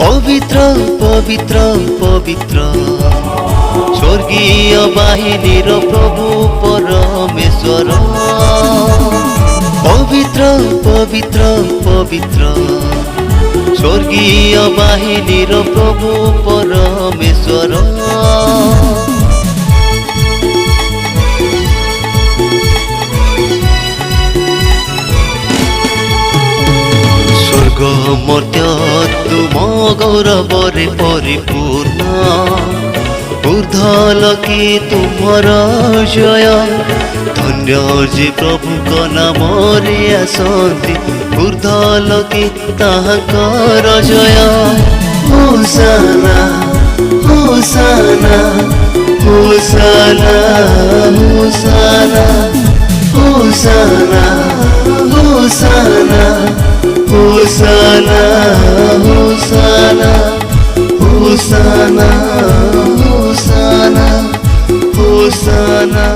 পবিত্র পবিত্র পবিত্র স্বর্গীয় বাহিনীর প্রভু পরমেশ্বর। পবিত্র পবিত্র পবিত্র স্বর্গীয় বাহিনীর প্রভু পরমেশ্বর। স্বর্গ মর্ত্য তুম গৌরবরে পরিপূর্ণ। ঊর্ধ্বলোকে তুমর জয়, ধন্য যে প্রভুଙ୍କ নামରେ ଆସନ୍ତି। ঊর্ধ্বলোକେ ତାହାଙ୍କର ଜୟ। ହୋସାନା ହୋସାନା ହୋସାନା ହୋସାନା ହୋସାନା ହୋସାନା ହୋସାନା ହୋସାନା ହୋସାନା ହୋସାନା ହୋସାନା